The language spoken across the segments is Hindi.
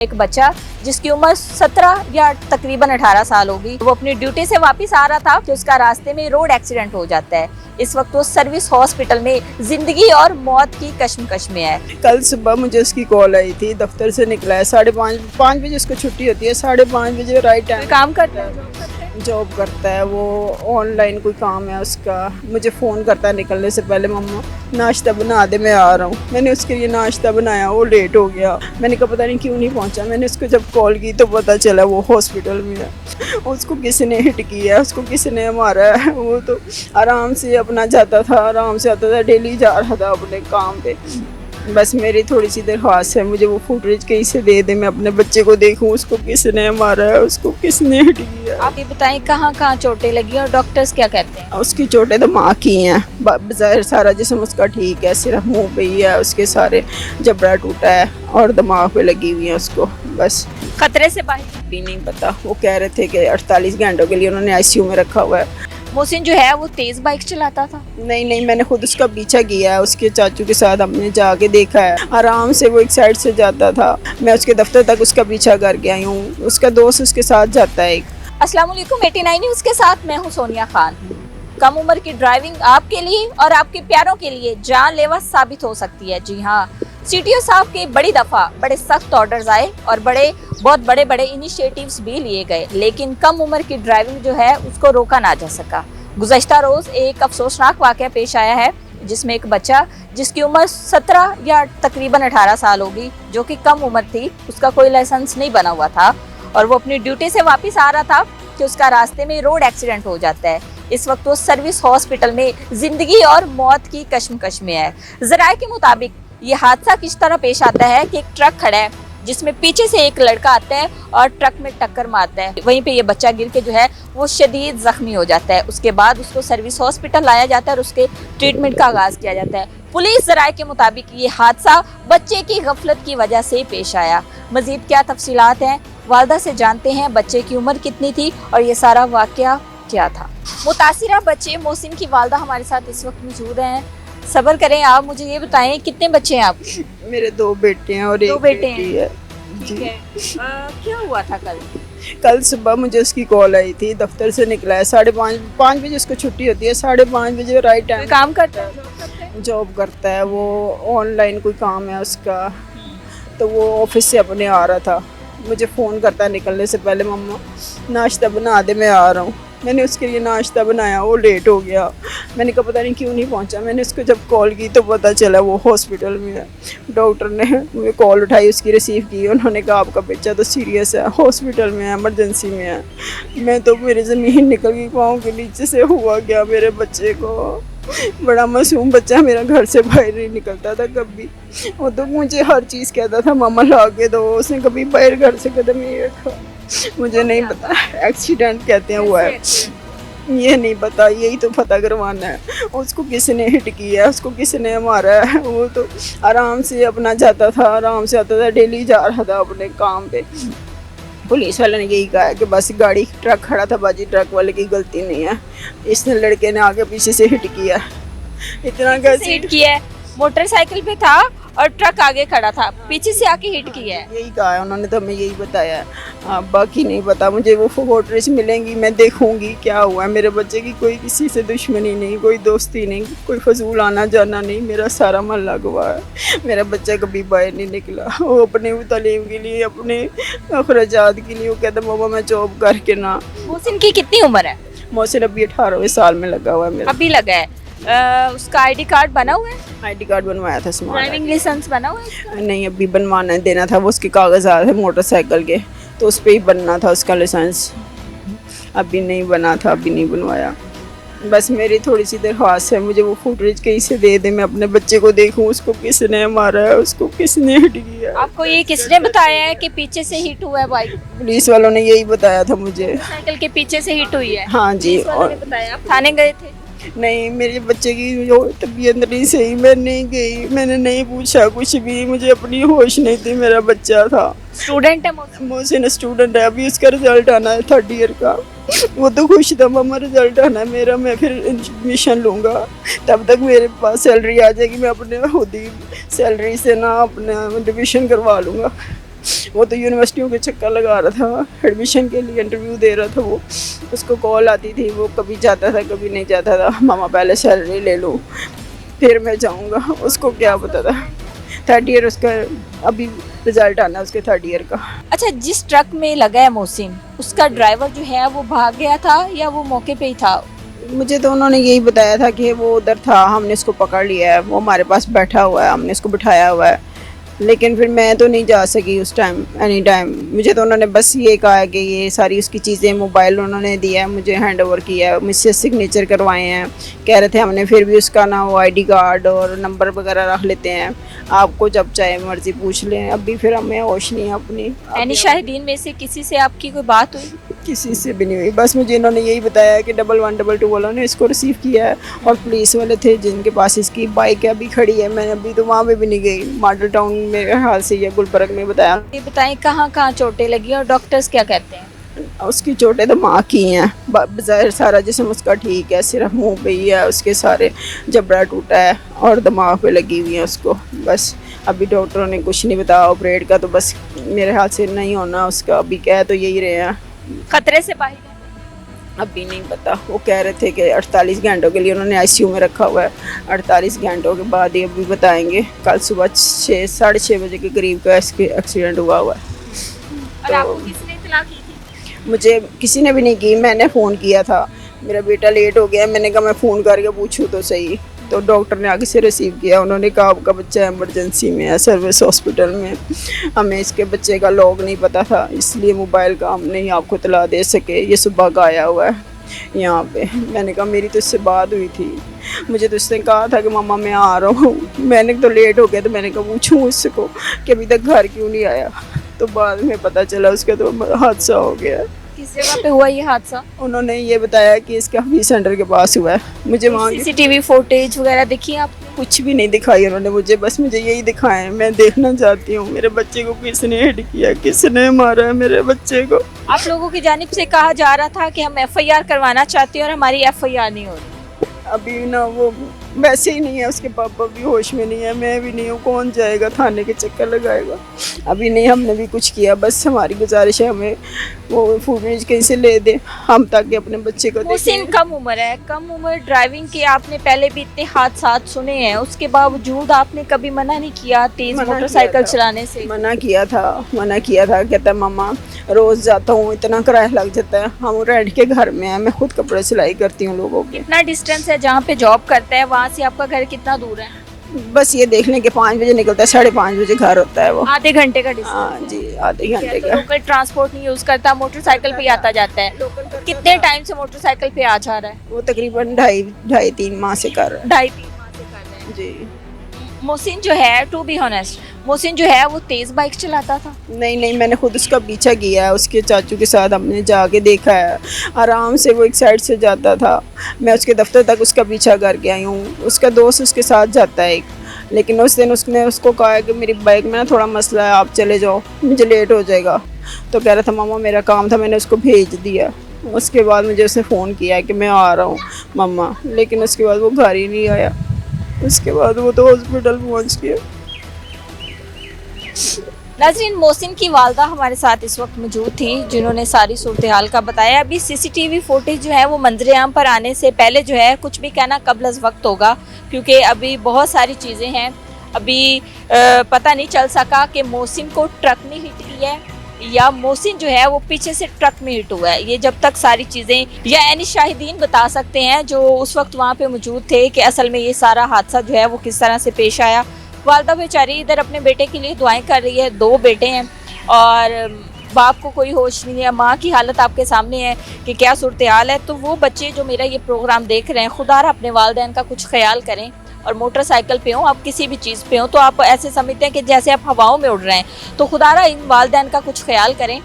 एक बच्चा जिसकी उम्र 17 या तकरीबन 18 साल होगी, वो अपनी ड्यूटी से वापस आ रहा था कि उसका रास्ते में रोड एक्सीडेंट हो जाता है। इस वक्त वो सर्विस हॉस्पिटल में जिंदगी और मौत की कश्मकश में है। कल सुबह मुझे उसकी कॉल आई थी, दफ्तर से निकला है 5:30 बजे उसको छुट्टी होती है, 5:30 बजे राइट टाइम काम करता है, जॉब करता है वो, ऑनलाइन कोई काम है उसका। मुझे फ़ोन करता है निकलने से पहले, मम्मा नाश्ता बना दे मैं आ रहा हूँ। मैंने उसके लिए नाश्ता बनाया, वो लेट हो गया। मैंने कहा पता नहीं क्यों नहीं पहुँचा। मैंने उसको जब कॉल की तो पता चला वो हॉस्पिटल में है। उसको किसी ने हिट किया है, उसको किसी ने मारा है। वो तो आराम से अपना जाता था, आराम से आता था, डेली जा रहा था अपने काम पे। बस मेरी थोड़ी सी दरख्वास्त है, मुझे वो फुटेज कहीं से दे दे, मैं अपने बच्चे को देखूं उसको किसने मारा है, उसको किसने हिट किया। आप ये बताएं कहाँ कहाँ चोटें लगी और डॉक्टर्स क्या कहते हैं? उसकी चोटें दिमाग की हैं, बाहर सारा जिस्म उसका ठीक है, सिर्फ मुंह पे ही है उसके सारे जबड़ा टूटा है और दिमाग पे लगी हुई है उसको। बस खतरे से बाहर भी नहीं पता। वो कह रहे थे कि 48 घंटों के लिए उन्होंने आईसीयू में रखा हुआ है। मोहसिन जो है वो तेज बाइक चलाता था। नहीं, मैंने खुद उसका पीछा किया है, उसके चाचू के साथ हमने जाके देखा है। आराम से वो एक साइड से जाता था, मैं उसके दफ्तर तक उसका पीछा करके आई हूँ। उसका दोस्त उसके साथ जाता है। अस्सलाम वालेकुम, 89 न्यूज़ के साथ मैं हूँ सोनिया खान। कम उम्र की ड्राइविंग आपके लिए और आपके प्यारों के लिए जानलेवा साबित हो सकती है। जी हाँ, सीटीओ साहब के बड़ी दफा बड़े सख्त ऑर्डर्स आए और बहुत बड़े बड़े इनिशिएटिव्स भी लिए गए, लेकिन कम उम्र की ड्राइविंग जो है उसको रोका ना जा सका। गुज़श्ता रोज एक अफसोसनाक वाक़या पेश आया है, जिसमें एक बच्चा जिसकी उम्र 17 या तकरीबन 18 साल होगी, जो कि कम उम्र थी, उसका कोई लाइसेंस नहीं बना हुआ था और वो अपनी ड्यूटी से वापस आ रहा था कि उसका रास्ते में रोड एक्सीडेंट हो जाता है। इस वक्त वो सर्विस हॉस्पिटल में जिंदगी और मौत की कश्मकश में है। ज़राए के मुताबिक ये हादसा किस तरह पेश आता है कि एक ट्रक खड़ा है जिसमें पीछे से एक लड़का आता है और ट्रक में टक्कर मारता है। वहीं पे ये बच्चा गिर के जो है वो शदीद जख्मी हो जाता है। उसके बाद उसको सर्विस हॉस्पिटल लाया जाता है और उसके ट्रीटमेंट का आगाज किया जाता है। पुलिस ज़राए के मुताबिक ये हादसा बच्चे की गफलत की वजह से पेश आया। मजीद क्या तफसीलात हैं, वालदा से जानते हैं। बच्चे की उम्र कितनी थी और ये सारा वाकया क्या था? मुतासिरा बच्चे मोहसिन की वालदा हमारे साथ इस वक्त मौजूद हैं। सब्र करें, आप मुझे ये बताएं कितने बच्चे हैं आपके? मेरे 2 बेटे हैं और 2 एक बेटे बेटी हैं। है। ठीक है। क्या हुआ था कल? कल सुबह मुझे उसकी कॉल आई थी, दफ्तर से निकला है 5:30 बजे उसको छुट्टी होती है, 5:30 बजे राइट टाइम काम करता है, जॉब करता है वो, ऑनलाइन कोई काम है उसका। तो वो ऑफिस से अपने आ रहा था, मुझे फ़ोन करता है निकलने से पहले, मम्मा नाश्ता बना दे मैं आ रहा हूँ। मैंने उसके लिए नाश्ता बनाया, वो लेट हो गया। मैंने कहा पता नहीं क्यों नहीं पहुँचा। मैंने उसको जब कॉल की तो पता चला वो हॉस्पिटल में है। डॉक्टर ने मुझे कॉल उठाई, उसकी रिसीव की। उन्होंने कहा आपका बच्चा तो सीरियस है, हॉस्पिटल में है, इमरजेंसी में है। मैं तो मेरी ज़मीन निकल गई पाँव के नीचे से। हुआ गया मेरे बच्चे को, बड़ा मासूम बच्चा, मेरा घर से बाहर नहीं निकलता था कभी। वो तो मुझे हर चीज़ कहता था मामा ला के दो, उसने कभी बाहर घर से कदम नहीं रखा। मुझे नहीं पता, एक्सीडेंट कहते हैं हुआ है, ये नहीं पता, यही तो पता करवाना है उसको किसने हिट किया है, उसको किसने मारा है। वो तो आराम से अपना जाता था, आराम से आता था, डेली जा रहा था अपने काम पे। पुलिस वाले ने यही कहा है कि बस गाड़ी ट्रक खड़ा था बाजी, ट्रक वाले की गलती नहीं है, इसने लड़के ने आगे पीछे से हिट किया। इतना कैसे हिट किया है? मोटरसाइकिल पे था और ट्रक आगे खड़ा था, पीछे से आके हिट किया है। यही कहा है उन्होंने, तो हमें यही बताया है। बाकी नहीं पता मुझे। वो फोटोज मिलेंगी, मैं देखूंगी क्या हुआ है। मेरे बच्चे की कोई किसी से दुश्मनी नहीं, कोई दोस्ती नहीं, कोई फजूल आना जाना नहीं। मेरा सारा महल्ला गवाह है। मेरा बच्चा कभी बाहर नहीं निकला। वो अपने तालीम के लिए, अपने अखराजात के लिए वो कहता मामा मैं जॉब करके ना। मोहसिन की कितनी उम्र है? मोहसिन अभी 18वें साल में लगा हुआ है मेरा। अभी लगा है। उसका आईडी कार्ड बना हुआ है? आईडी कार्ड बनवाया था, ड्राइविंग लाइसेंस बना हुआ है इसका? नहीं, अभी बनवाना देना था। वो उसके कागज आ रहे थे मोटरसाइकिल के, तो उस पर ही बनना था उसका लाइसेंस। अभी नहीं बना था, अभी नहीं बनवाया। बस मेरी थोड़ी सी दरख्वास्त है, मुझे वो फुटेज कहीं से दे दे, मैं अपने बच्चे को देखूं उसको किसने मारा है, उसको किसने हिट किया। आपको ये किसने बताया है कि पीछे से हिट हुआ है बाइक? पुलिस वालों ने यही बताया था मुझे। साइकिल के पीछे से हिट हुई है? हाँ जी। पुलिस वालों ने बताया। आप थाने गए थे? नहीं, मेरे बच्चे की जो तबीयत नहीं सही, मैं नहीं गई, मैंने नहीं पूछा कुछ भी, मुझे अपनी होश नहीं थी। मेरा बच्चा था, स्टूडेंट है मोहसिन स्टूडेंट है, अभी उसका रिजल्ट आना है 3rd ईयर का। वो तो खुश था मामा रिजल्ट आना है मेरा, मैं फिर एडमिशन लूँगा, तब तक मेरे पास सैलरी आ जाएगी, मैं अपने खुद ही सैलरी से ना अपना एडमिशन करवा लूँगा। वो तो यूनिवर्सिटियों के चक्कर लगा रहा था, एडमिशन के लिए इंटरव्यू दे रहा था वो। उसको कॉल आती थी, वो कभी जाता था कभी नहीं जाता था। मामा पहले सैलरी ले लो फिर मैं जाऊँगा। उसको क्या पता था, 3rd ईयर उसका अभी रिजल्ट आना उसके 3rd ईयर का। अच्छा, जिस ट्रक में लगा है मोहसिन, उसका ड्राइवर जो है वो भाग गया था या वो मौके पे ही था? मुझे तो उन्होंने यही बताया था कि वो उधर था, हमने इसको पकड़ लिया है, वो हमारे पास बैठा हुआ है, हमने इसको बिठाया हुआ है। लेकिन फिर मैं तो नहीं जा सकी उस टाइम, एनी टाइम। मुझे तो उन्होंने बस ये कहा है कि ये सारी उसकी चीज़ें, मोबाइल उन्होंने दिया है, मुझे हैंड ओवर किया है, मुझसे सिग्नेचर करवाए हैं। कह रहे थे हमने फिर भी उसका ना वो ID कार्ड और नंबर वगैरह रख लेते हैं, आपको जब चाहे मर्जी पूछ लें। अभी फिर हमें होश नहीं है अपनी। यानी शाहिदीन में से किसी से आपकी कोई बात हुई? किसी से भी नहीं हुई, बस मुझे इन्होंने यही बताया है कि 1122 वालों ने इसको रिसीव किया है और पुलिस वाले थे जिनके पास इसकी बाइक है अभी खड़ी है। मैंने अभी तो वहाँ पे भी नहीं गई, मॉडल टाउन मेरे हाल से या गुलबर्ग में बताया। ये बताएं कहाँ कहाँ चोटें लगी और डॉक्टर्स क्या कहते हैं? उसकी चोटें दिमाग की हैं, बज़ाहिर सारा जिस्म उसका ठीक है, सिर्फ मुंह पे ही है उसके सारे जबड़ा टूटा है और दिमाग पे लगी हुई है उसको। बस अभी डॉक्टरों ने कुछ नहीं बताया ऑपरेट का, तो बस मेरे हाथ से नहीं होना उसका। अभी कह तो यही रहे हैं, खतरे से बाहर है? अभी नहीं पता। वो कह रहे थे कि 48 घंटों के लिए उन्होंने ICU में रखा हुआ है, 48 घंटों के बाद ही अभी बताएंगे। कल सुबह 6-6:30 बजे के करीब का इसके एक्सीडेंट हुआ है। और आपको किसने इत्तला की थी? मुझे किसी ने भी नहीं की, मैंने फ़ोन किया था। मेरा बेटा लेट हो गया, मैंने कहा मैं फ़ोन करके पूछूं तो सही। तो डॉक्टर ने आगे से रिसीव किया, उन्होंने कहा आपका बच्चा इमरजेंसी में है, सर्विस हॉस्पिटल में। हमें इसके बच्चे का लॉग नहीं पता था, इसलिए मोबाइल का हम नहीं आपको इत्तला दे सके। ये सुबह का आया हुआ है यहाँ पे। मैंने कहा मेरी तो इससे बात हुई थी, मुझे तो इसने कहा था कि मामा मैं आ रहा हूँ। मैंने तो लेट हो गया, तो मैंने कहा पूछूँ इसको कि अभी तक घर क्यों नहीं आया। तो बाद में पता चला उसका तो हादसा हो गया। किस जगह पे हुआ ये हादसा? उन्होंने ये बताया कि इसका हफीज सेंटर के पास हुआ है। मुझे वहाँ की CCTV फुटेज वगैरह देखी आपने? कुछ भी नहीं दिखाई उन्होंने मुझे, बस मुझे यही दिखाया है। मैं देखना चाहती हूँ मेरे बच्चे को किसने हिट किया, किसने मारा है मेरे बच्चे को। आप लोगों की जानिब से कहा जा रहा था कि हम FIR करवाना चाहते हैं और हमारी FIR नहीं हो रही। अभी ना वो वैसे ही नहीं है, उसके पापा भी होश में नहीं है, मैं भी नहीं हूँ। कौन जाएगा थाने के चक्कर लगाएगा? अभी नहीं, हमने भी कुछ किया। बस हमारी गुजारिश है हमें वो फुटेज कहीं से ले दे, हम ताकि अपने बच्चे को मोहसिन देखें। कम उम्र है, कम उम्र ड्राइविंग के आपने पहले भी इतने हादसा सुने हैं, उसके बावजूद आपने कभी मना नहीं किया तेज मना मोटरसाइकिल किया था। चलाने से? मना किया था। कहता मामा रोज़ जाता हूँ, इतना किराया लग जाता है, हम रेंट के घर में हैं, मैं खुद कपड़े सिलाई करती हूँ लोगों के। कितना डिस्टेंस है जहाँ पे जॉब करता है वहाँ से आपका घर कितना दूर है? बस ये देख लें कि 5 बजे निकलता है, 5:30 बजे घर होता है वो। आधे घंटे का डिस्टेंस? हाँ जी, आधे घंटे का। लोकल ट्रांसपोर्ट नहीं यूज करता, मोटरसाइकिल पे ही आता जाता है। कितने टाइम से मोटरसाइकिल पे आ जा रहा है? वो तकरीबन 2.5-3 माह से कर रहा 2.5-3 माह से कर रहे हैं। है जी। मोहसिन जो है, टू बी ऑनेस्ट, मोहसिन जो है वो तेज बाइक चलाता था? नहीं, मैंने खुद उसका पीछा किया है, उसके चाचू के साथ हमने जाके देखा है। आराम से वो एक साइड से जाता था, मैं उसके दफ्तर तक उसका पीछा करके आई हूँ। उसका दोस्त उसके साथ जाता है एक, लेकिन उस दिन उसने उसको कहा है कि मेरी बाइक में ना थोड़ा मसला है, आप चले जाओ, मुझे लेट हो जाएगा। तो कह रहा था मामा मेरा काम था, मैंने उसको भेज दिया। उसके बाद मुझे उसने फ़ोन किया है कि मैं आ रहा हूँ मम्मा, लेकिन उसके बाद वो घर ही नहीं आया। उसके बाद वो तो हॉस्पिटल पहुँच गया। नाज़रीन, मोहसिन की वालदा हमारे साथ इस वक्त मौजूद थी जिन्होंने सारी सूरत हाल का बताया। अभी CCTV फुटेज जो है वो मंजर आम पर आने से पहले जो है कुछ भी कहना कबल अज़ वक्त होगा, क्योंकि अभी बहुत सारी चीज़ें हैं। अभी पता नहीं चल सका कि मोहसिन को ट्रक ने हिट किया है या मोहसिन जो है वो पीछे से ट्रक में हिट हुआ है। ये जब तक सारी चीज़ें या यानी शाहिदीन बता सकते हैं जो उस वक्त वहाँ पे मौजूद थे कि असल में ये सारा हादसा जो है वो किस तरह से पेश आया। वालदा बेचारी इधर अपने बेटे के लिए दुआएं कर रही है। 2 बेटे हैं और बाप को कोई होश नहीं है। माँ की हालत आपके सामने है कि क्या सूरत हाल है। तो वो बच्चे जो मेरा ये प्रोग्राम देख रहे हैं, खुदारा अपने वालिदैन का कुछ ख्याल करें। और मोटरसाइकिल पे हो, आप किसी भी चीज़ पे हो, तो आप ऐसे समझते हैं कि जैसे आप हवाओं में उड़ रहे हैं, तो खुदारा इन वालिदैन का कुछ ख्याल करें।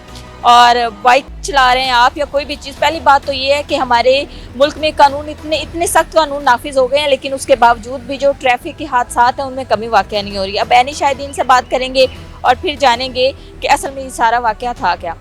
और बाइक चला रहे हैं आप या कोई भी चीज़, पहली बात तो ये है कि हमारे मुल्क में कानून इतने सख्त कानून नाफिज हो गए हैं, लेकिन उसके बावजूद भी जो ट्रैफिक के हादसा हैं उनमें कमी वाक़या नहीं हो रही। अब ऐनी शाहिदीन से बात करेंगे और फिर जानेंगे कि असल में ये सारा वाक़या था क्या।